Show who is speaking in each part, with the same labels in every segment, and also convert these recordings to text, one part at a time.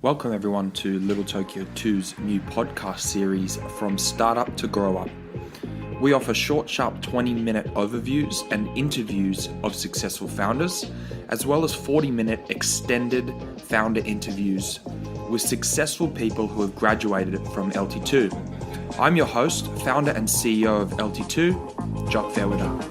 Speaker 1: Welcome everyone to Little Tokyo 2's new podcast series From Startup to Growup. We offer short, sharp 20-minute overviews and interviews of successful founders, as well as 40-minute extended founder interviews with successful people who have graduated from LT2. I'm your host, founder and CEO of LT2, Jock Fairweather.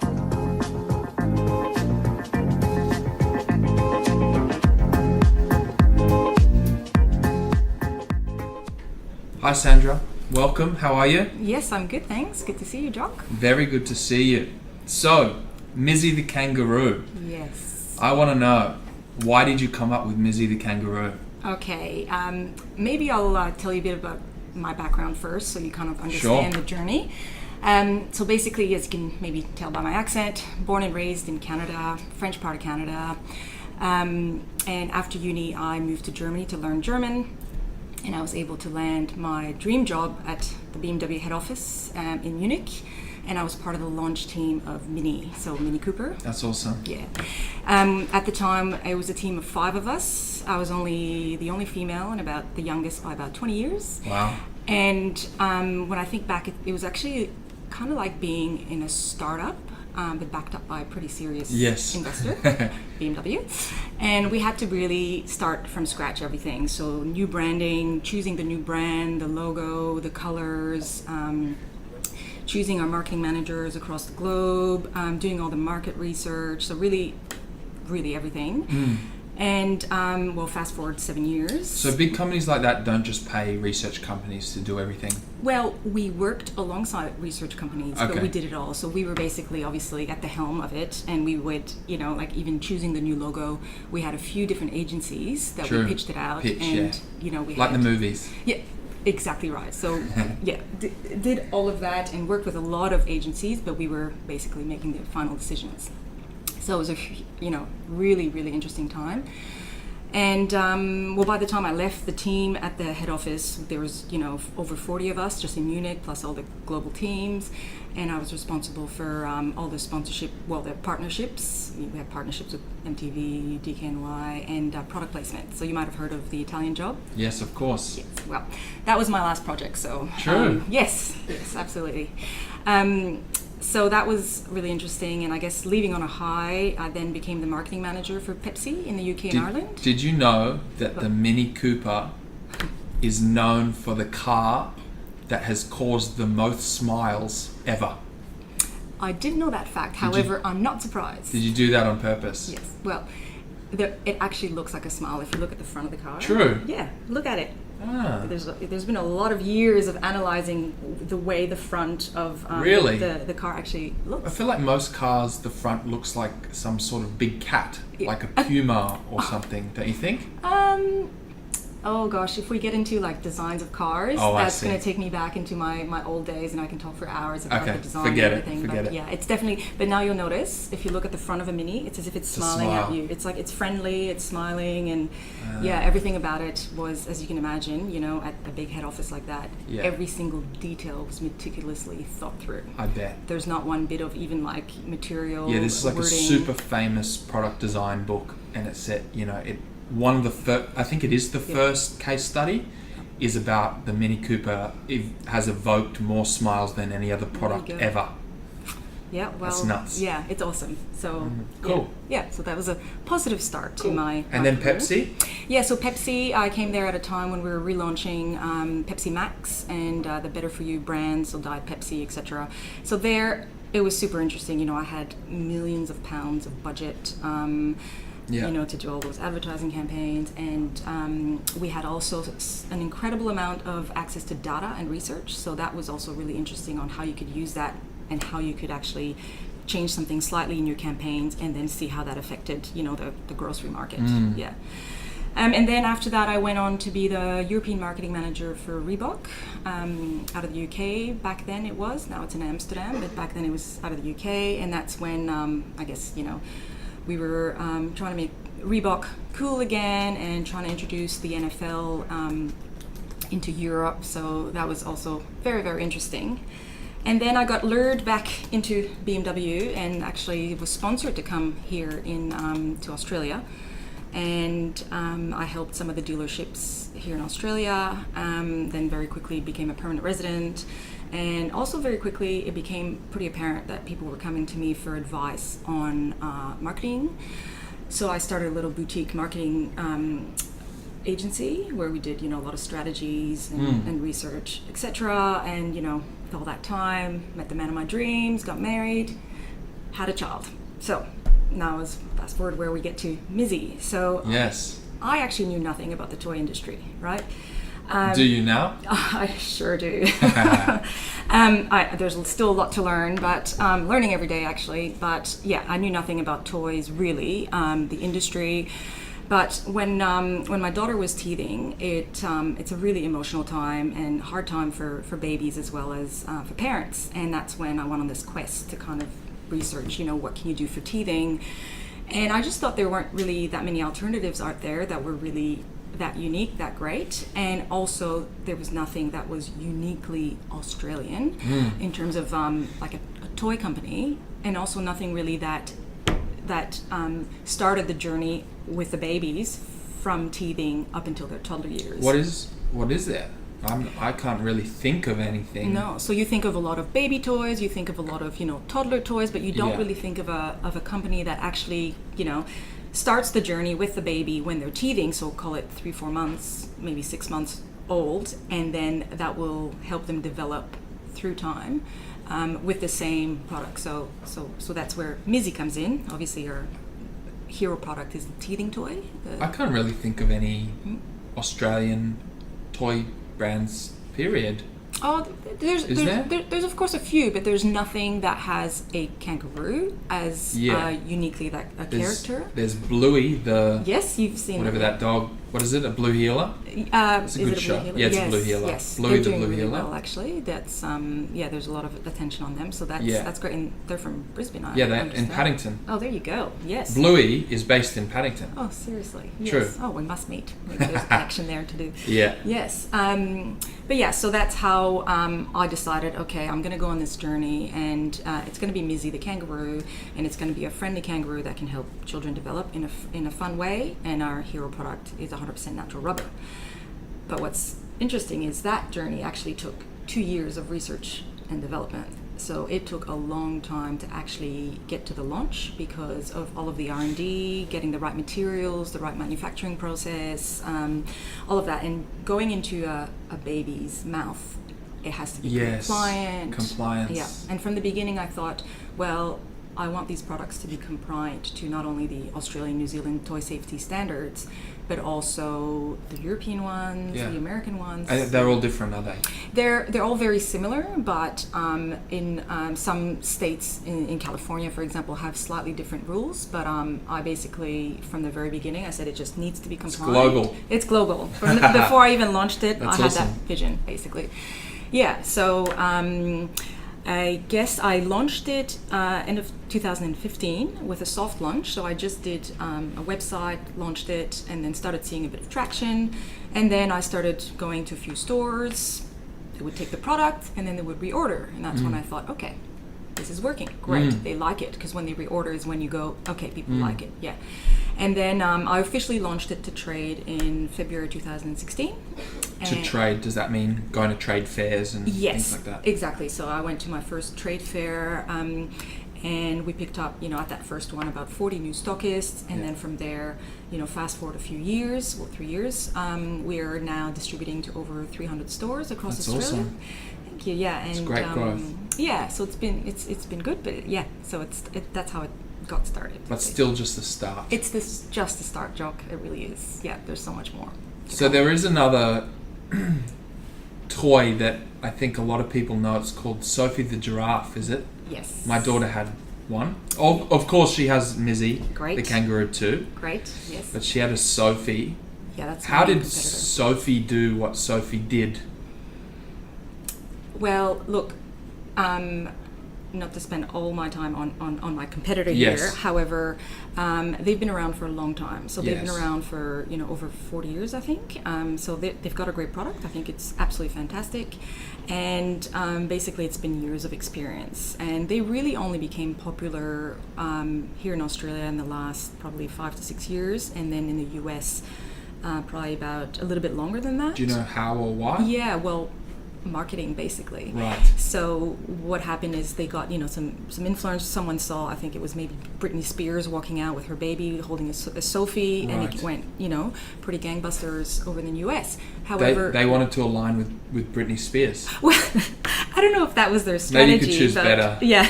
Speaker 1: Hi Sandra, welcome. How are you?
Speaker 2: Yes, I'm good, thanks. Good to see you, Jock.
Speaker 1: Very good to see you. So, Mizzie the Kangaroo.
Speaker 2: Yes.
Speaker 1: I want to know, why did you come up with Mizzie the Kangaroo?
Speaker 2: Okay, maybe I'll tell you a bit about my background first so you kind of understand the journey. So basically, as you can maybe tell by my accent, born and raised in Canada, French part of Canada. And after uni, I moved to Germany to learn German. And I was able to land my dream job at the BMW head office in Munich. And I was part of the launch team of Mini, so Mini Cooper.
Speaker 1: That's awesome.
Speaker 2: Yeah. At the time, it was a team of 5 of us. I was the only female and about the youngest by about 20 years.
Speaker 1: Wow.
Speaker 2: And when I think back, it was actually kind of like being in a startup, but backed up by a pretty serious investor, BMW. And we had to really start from scratch everything. So new branding, choosing the new brand, the logo, the colors, choosing our marketing managers across the globe, doing all the market research. So really everything. And fast forward 7 years.
Speaker 1: So big companies like that don't just pay research companies to do everything?
Speaker 2: Well, we worked alongside research companies, but we did it all. So we were basically, obviously, at the helm of it, and we would, like even choosing the new logo, we had a few different agencies that we pitched it out. We
Speaker 1: like the movies.
Speaker 2: Yeah, exactly right. So did all of that and worked with a lot of agencies, but we were basically making the final decisions. So it was a really, really interesting time. And by the time I left the team at the head office, there was over 40 of us just in Munich, plus all the global teams. And I was responsible for all the sponsorship, the partnerships. We had partnerships with MTV, DKNY, and product placement. So you might have heard of the Italian Job.
Speaker 1: Yes, of course.
Speaker 2: Yes. Well, that was my last project. So
Speaker 1: true.
Speaker 2: Yes, absolutely. So that was really interesting, and I guess leaving on a high, I then became the marketing manager for Pepsi in the UK and Ireland.
Speaker 1: Did you know that the Mini Cooper is known for the car that has caused the most smiles ever?
Speaker 2: I didn't know that fact, however, I'm not surprised.
Speaker 1: Did you do that on purpose?
Speaker 2: Yes, well, it actually looks like a smile if you look at the front of the car.
Speaker 1: True.
Speaker 2: Yeah, look at it.
Speaker 1: Ah.
Speaker 2: There's been a lot of years of analysing the way the front of the car actually looks.
Speaker 1: I feel like most cars, the front looks like some sort of big cat, like a puma or something, don't you think?
Speaker 2: Oh gosh, if we get into like designs of cars, that's going to take me back into my old days, and I can talk for hours about the design and everything.
Speaker 1: Forget it.
Speaker 2: It's definitely. But now you'll notice if you look at the front of a Mini, it's as if it's smiling at you. It's like it's friendly, it's smiling, and everything about it was, as you can imagine, at a big head office like that, every single detail was meticulously thought through.
Speaker 1: I bet.
Speaker 2: There's not one bit of even like material.
Speaker 1: Yeah, this is like
Speaker 2: wording.
Speaker 1: a super famous product design book, and it said, one of the first, I think it is the first case study, is about the Mini Cooper. It has evoked more smiles than any other product ever.
Speaker 2: Yeah, well,
Speaker 1: that's nuts.
Speaker 2: Yeah, it's awesome. So
Speaker 1: cool.
Speaker 2: Yeah, so that was a positive start to my.
Speaker 1: And then career. Pepsi.
Speaker 2: Yeah, so Pepsi, I came there at a time when we were relaunching Pepsi Max and the Better For You brands, so Diet Pepsi, etc. So there, it was super interesting. I had millions of pounds of budget. To do all those advertising campaigns, and we had also an incredible amount of access to data and research, so that was also really interesting on how you could use that and how you could actually change something slightly in your campaigns and then see how that affected the grocery market. And then after that I went on to be the European marketing manager for Reebok out of the UK. Back then it was, now it's in Amsterdam, but back then it was out of the UK, and that's when we were trying to make Reebok cool again and trying to introduce the NFL into Europe. So that was also very, very interesting. And then I got lured back into BMW and actually was sponsored to come here to Australia. and I helped some of the dealerships here in Australia. Then very quickly became a permanent resident, and also very quickly it became pretty apparent that people were coming to me for advice on marketing. So I started a little boutique marketing agency where we did, a lot of strategies and research, etc. And with all that time, met the man of my dreams, got married, had a child. So now is fast forward where we get to Mizzie. So
Speaker 1: yes,
Speaker 2: I actually knew nothing about the toy industry, right?
Speaker 1: Do you now?
Speaker 2: I sure do. There's still a lot to learn, but learning every day actually. But yeah, I knew nothing about toys really, the industry. But when my daughter was teething, it's a really emotional time and hard time for babies as well as for parents. And that's when I went on this quest to kind of research, what can you do for teething? And I just thought there weren't really that many alternatives out there that were really that unique, that great. And also there was nothing that was uniquely Australian in terms of like a toy company, and also nothing really that started the journey with the babies from teething up until their toddler years.
Speaker 1: What is that? I can't really think of anything.
Speaker 2: No, so you think of a lot of baby toys, you think of a lot of toddler toys, but you don't really think of a company that actually starts the journey with the baby when they're teething. So call it 3-4 months, maybe 6 months old, and then that will help them develop through time with the same product. So that's where Mizzie comes in. Obviously, our hero product is the teething toy.
Speaker 1: I can't really think of any Australian toy brands, period.
Speaker 2: Oh, there's of course a few, but there's nothing that has a kangaroo as uniquely a character.
Speaker 1: There's Bluey,
Speaker 2: yes, you've seen
Speaker 1: whatever that dog. What is it? A blue heeler? It's a good show. Yeah, it's a blue heeler.
Speaker 2: Yes,
Speaker 1: Bluey
Speaker 2: they're
Speaker 1: the
Speaker 2: doing
Speaker 1: blue
Speaker 2: really
Speaker 1: heeler.
Speaker 2: well, actually. That's there's a lot of attention on them, so that's great. And they're from Brisbane.
Speaker 1: They're in Paddington.
Speaker 2: Oh, there you go. Yes.
Speaker 1: Bluey is based in Paddington.
Speaker 2: Oh, seriously? Yes.
Speaker 1: True.
Speaker 2: Oh, we must meet. Maybe there's a connection there to do.
Speaker 1: Yeah.
Speaker 2: Yes. But yeah, so that's how I decided, okay, I'm going to go on this journey, and it's going to be Mizzie the Kangaroo, and it's going to be a friendly kangaroo that can help children develop in a fun way, and our hero product is 100% natural rubber. But what's interesting is that journey actually took 2 years of research and development. So it took a long time to actually get to the launch because of all of the R&D, getting the right materials, the right manufacturing process, all of that. And going into a baby's mouth, it has to be compliant.
Speaker 1: Compliance.
Speaker 2: Yeah. And from the beginning I thought, well, I want these products to be compliant to not only the Australian, New Zealand toy safety standards, but also the European ones, the American ones.
Speaker 1: They're all different, are they?
Speaker 2: They're all very similar, but in some states in California, for example, have slightly different rules. But I basically, from the very beginning, I said it just needs to be compliant. It's global. Before I even launched it, I had that vision, basically. Yeah, so I guess I launched it end of 2015 with a soft launch. So I just did a website, launched it, and then started seeing a bit of traction. And then I started going to a few stores. They would take the product, and then they would reorder. And that's when I thought, okay, this is working. Great, they like it. Because when they reorder is when you go, okay, people like it. Yeah. And then I officially launched it to trade in February 2016.
Speaker 1: To trade, does that mean going to trade fairs and things like that?
Speaker 2: Exactly. So I went to my first trade fair, and we picked up, at that first one, about 40 new stockists. And then from there, fast forward a few years, 3 years, we are now distributing to over 300 stores across Australia.
Speaker 1: Awesome.
Speaker 2: Thank you. Yeah, and
Speaker 1: it's great growth.
Speaker 2: Yeah, so it's been good, but yeah, so that's how it got started.
Speaker 1: But still just the start.
Speaker 2: It's just the start, Jock. It really is. Yeah, there's so much more.
Speaker 1: So there is another toy that I think a lot of people know. It's called Sophie the Giraffe, is it?
Speaker 2: Yes.
Speaker 1: My daughter had one. Of course, she has Mizzie the Kangaroo too.
Speaker 2: Great, yes.
Speaker 1: But she had a Sophie.
Speaker 2: Yeah, that's
Speaker 1: How did Sophie do what Sophie did?
Speaker 2: Well, look, not to spend all my time on my competitor
Speaker 1: Yes.
Speaker 2: here. However, they've been around for a long time. So they've been
Speaker 1: Yes.
Speaker 2: around for, over 40 years, I think. So they've got a great product. I think it's absolutely fantastic. And basically, it's been years of experience. And they really only became popular here in Australia in the last probably 5 to 6 years. And then in the US, probably about a little bit longer than that.
Speaker 1: Do you know how or why?
Speaker 2: Yeah, well, marketing basically.
Speaker 1: Right.
Speaker 2: So what happened is they got some influence. Someone saw, I think it was maybe Britney Spears walking out with her baby holding a Sophie, and it
Speaker 1: Right.
Speaker 2: went pretty gangbusters over in the US. However,
Speaker 1: They wanted to align with Britney Spears.
Speaker 2: well, I don't know if that was their strategy.
Speaker 1: Maybe you could choose
Speaker 2: but,
Speaker 1: better.
Speaker 2: Yeah,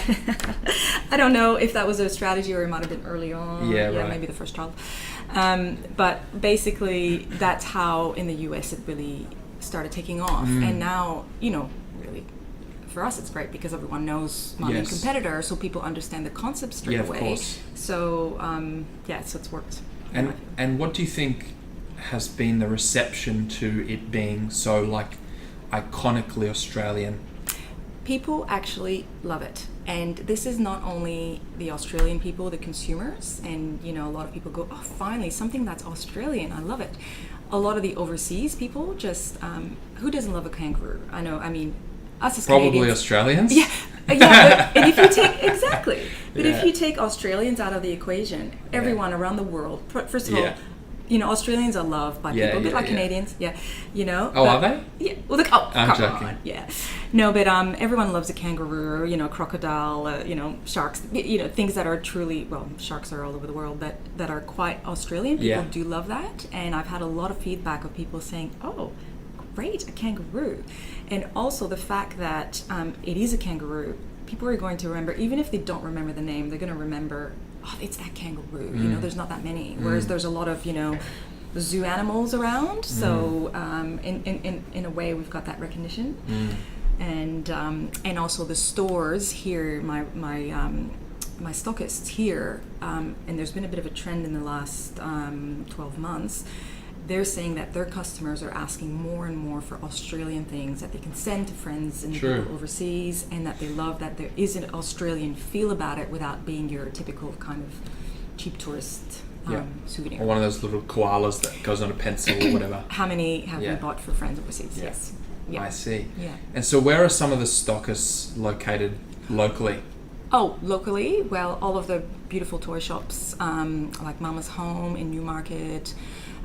Speaker 2: I don't know if that was their strategy or it might have been early on.
Speaker 1: Yeah, right.
Speaker 2: Maybe the first child. But basically, that's how in the US it really started taking off. And now, really, for us, it's great because everyone knows my main
Speaker 1: Yes.
Speaker 2: competitor, so people understand the concept straight
Speaker 1: Yeah, of
Speaker 2: away.
Speaker 1: course.
Speaker 2: So, so it's worked.
Speaker 1: And what do you think has been the reception to it being so iconically Australian?
Speaker 2: People actually love it. And this is not only the Australian people, the consumers, and a lot of people go, oh, finally, something that's Australian, I love it. A lot of the overseas people just, who doesn't love a kangaroo? I know, us as
Speaker 1: Probably
Speaker 2: Canadians.
Speaker 1: Australians?
Speaker 2: Yeah, and if you take, exactly. But
Speaker 1: Yeah.
Speaker 2: if you take Australians out of the equation, everyone around the world, first of all,
Speaker 1: Yeah.
Speaker 2: Australians are loved by
Speaker 1: Yeah,
Speaker 2: people, a bit
Speaker 1: yeah,
Speaker 2: like
Speaker 1: yeah.
Speaker 2: Canadians,
Speaker 1: Oh, are they?
Speaker 2: Yeah, well, look, oh,
Speaker 1: I'm
Speaker 2: come
Speaker 1: joking.
Speaker 2: on, yeah. No, but everyone loves a kangaroo, crocodile, sharks, things that are truly, well, sharks are all over the world, but that are quite Australian. People
Speaker 1: Yeah.
Speaker 2: do love that, and I've had a lot of feedback of people saying, oh, great, a kangaroo. And also the fact that it is a kangaroo, people are going to remember, even if they don't remember the name, they're going to remember, oh, it's that kangaroo. There's not that many. Whereas there's a lot of, zoo animals around. So in a way, we've got that recognition. And also the stores here, my stockists here, and there's been a bit of a trend in the last 12 months. They're saying that their customers are asking more and more for Australian things that they can send to friends and
Speaker 1: True.
Speaker 2: people overseas, and that they love that there is an Australian feel about it without being your typical kind of cheap tourist souvenir.
Speaker 1: Or one of those little koalas that goes on a pencil or whatever.
Speaker 2: How many have
Speaker 1: Yeah.
Speaker 2: we bought for friends overseas?
Speaker 1: Yeah.
Speaker 2: Yes. Yeah.
Speaker 1: I see.
Speaker 2: Yeah.
Speaker 1: And so where are some of the stockists located locally?
Speaker 2: Oh, locally, well, all of the beautiful toy shops, like Mama's Home in Newmarket,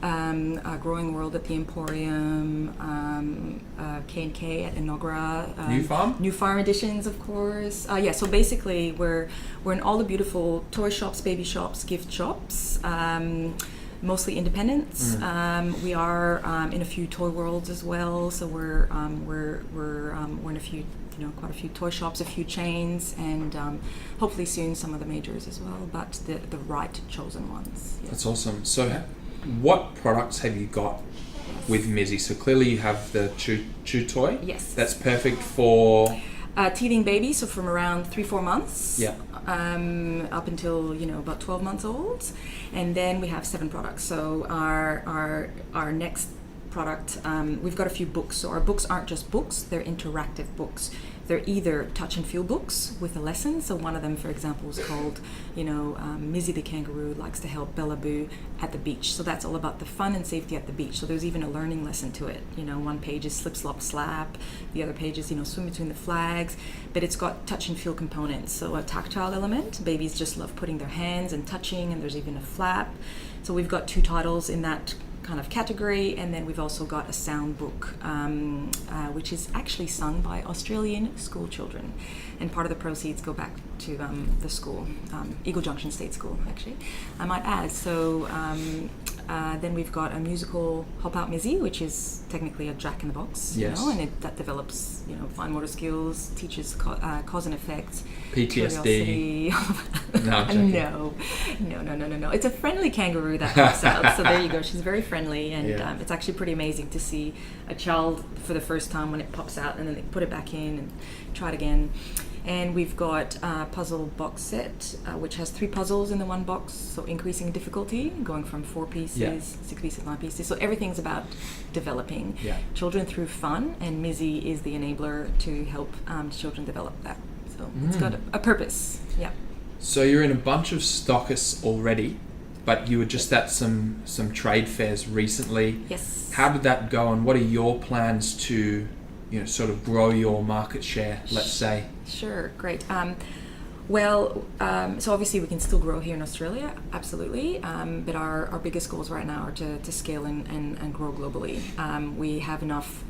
Speaker 2: Growing World at the Emporium, K&K at Enogra.
Speaker 1: New Farm?
Speaker 2: New Farm Editions, of course. So basically we're in all the beautiful toy shops, baby shops, gift shops, mostly independents. We are in a few toy worlds as well, so we're in a few, quite a few toy shops, a few chains, and hopefully soon some of the majors as well, but the right chosen ones. Yeah.
Speaker 1: That's awesome. So what products have you got with Mizzie? So clearly you have the chew toy.
Speaker 2: Yes.
Speaker 1: That's perfect for...
Speaker 2: Teething baby, so from around 3-4 months
Speaker 1: Yeah.
Speaker 2: up until about 12 months old, and then we have 7 products. So our next product, we've got a few books. So our books aren't just books; they're interactive books. They're either touch and feel books with a lesson. So one of them, for example, is called, Mizzie the Kangaroo likes to help Bella Boo at the beach. So that's all about the fun and safety at the beach. So there's even a learning lesson to it. One page is slip, slop, slap. The other page is, swim between the flags. But it's got touch and feel components. So a tactile element. Babies just love putting their hands and touching, and there's even a flap. So we've got 2 titles in that kind of category, and then we've also got a sound book which is actually sung by Australian school children, and part of the proceeds go back to the school, Eagle Junction State School, actually, I might add. So then we've got a musical Hop Out Mizzie, which is technically a Jack in the Box,
Speaker 1: Yes.
Speaker 2: and that develops fine motor skills, teaches cause and effect,
Speaker 1: PTSD.
Speaker 2: curiosity.
Speaker 1: No, I'm joking.
Speaker 2: No. It's a friendly kangaroo that pops out. So there you go. She's very friendly, and
Speaker 1: Yeah.
Speaker 2: it's actually pretty amazing to see a child for the first time when it pops out, and then they put it back in and try it again. And we've got a puzzle box set, which has 3 puzzles in the one box, so increasing difficulty, going from 4 pieces,
Speaker 1: Yeah.
Speaker 2: 6 pieces, 9 pieces. So everything's about developing children through fun, and Mizzie is the enabler to help children develop that. So it's got a purpose. Yeah.
Speaker 1: So you're in a bunch of stockists already, but you were just at some trade fairs recently.
Speaker 2: Yes.
Speaker 1: How did that go, and what are your plans to, sort of grow your market share, let's say?
Speaker 2: Sure, great. So obviously we can still grow here in Australia, absolutely. But our biggest goals right now are to scale and grow globally. We have enough,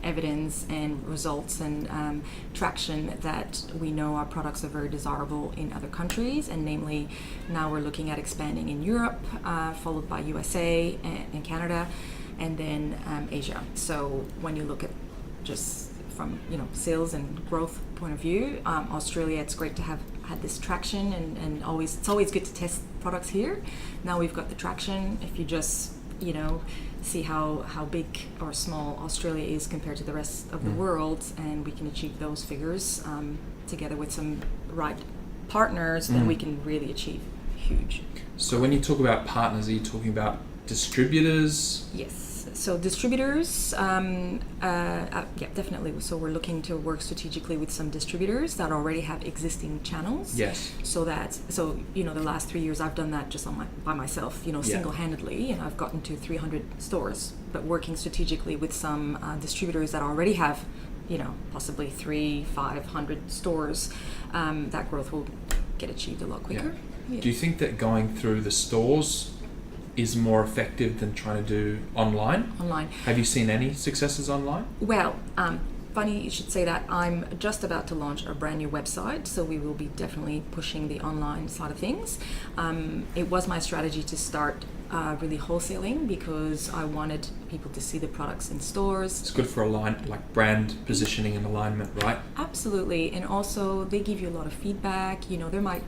Speaker 2: evidence and results and traction that we know our products are very desirable in other countries, and namely now we're looking at expanding in Europe, followed by USA and Canada, and then Asia. So when you look at just from sales and growth point of view, Australia, it's great to have had this traction, and it's always good to test products here. Now we've got the traction. If you just see how big or small Australia is compared to the rest of the world, and we can achieve those figures together with some right partners, then we can really achieve huge.
Speaker 1: So when you talk about partners, are you talking about distributors?
Speaker 2: Yes. So distributors, yeah, definitely. So we're looking to work strategically with some distributors that already have existing channels.
Speaker 1: Yes.
Speaker 2: So the last 3 years I've done that just by myself, single-handedly, and I've gotten to 300 stores. But working strategically with some distributors that already have, possibly 300-500 stores, that growth will get achieved a lot quicker.
Speaker 1: Yeah. Yeah. Do you think that going through the stores is more effective than trying to do online?
Speaker 2: Online.
Speaker 1: Have you seen any successes online?
Speaker 2: Well, funny you should say that. I'm just about to launch a brand new website, so we will be definitely pushing the online side of things. It was my strategy to start really wholesaling because I wanted people to see the products in stores.
Speaker 1: It's good for brand positioning and alignment, right?
Speaker 2: Absolutely, and also they give you a lot of feedback. They're my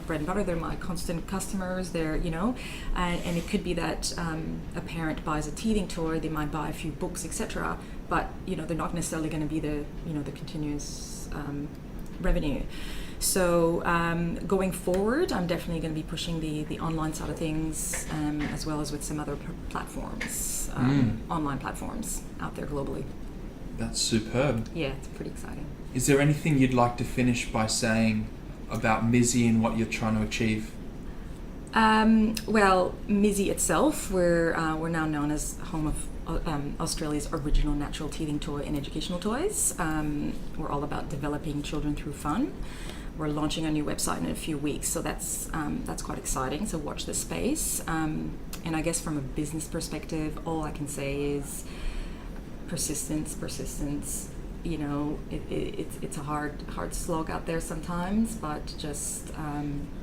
Speaker 2: bread and butter. They're my constant customers. And it could be that a parent buys a teething toy, they might buy a few books, etc. But they're not necessarily going to be the continuous revenue. So going forward, I'm definitely going to be pushing the online side of things, as well as with some other platforms, online platforms out there globally.
Speaker 1: That's superb.
Speaker 2: Yeah, it's pretty exciting.
Speaker 1: Is there anything you'd like to finish by saying about Mizzie and what you're trying to achieve?
Speaker 2: Well, Mizzie itself, we're now known as home of Australia's original natural teething toy and educational toys. We're all about developing children through fun. We're launching a new website in a few weeks, so that's quite exciting. So watch this space. And I guess from a business perspective, all I can say is persistence. It's a hard slog out there sometimes, but just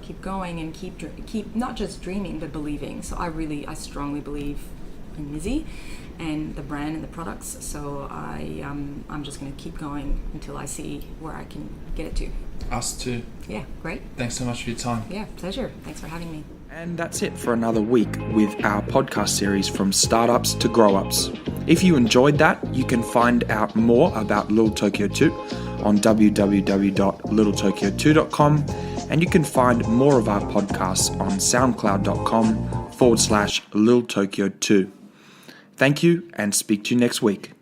Speaker 2: keep going and keep not just dreaming but believing. So I strongly believe in Mizzie and the brand and the products. So I'm just going to keep going until I see where I can get it to.
Speaker 1: Us too.
Speaker 2: Yeah, great.
Speaker 1: Thanks so much for your time.
Speaker 2: Yeah, pleasure. Thanks for having me.
Speaker 1: And that's it for another week with our podcast series From Startups to Growups. If you enjoyed that, you can find out more about Little Tokyo 2 on www.littletokyo2.com, and you can find more of our podcasts on soundcloud.com/Little Tokyo 2. Thank you, and speak to you next week.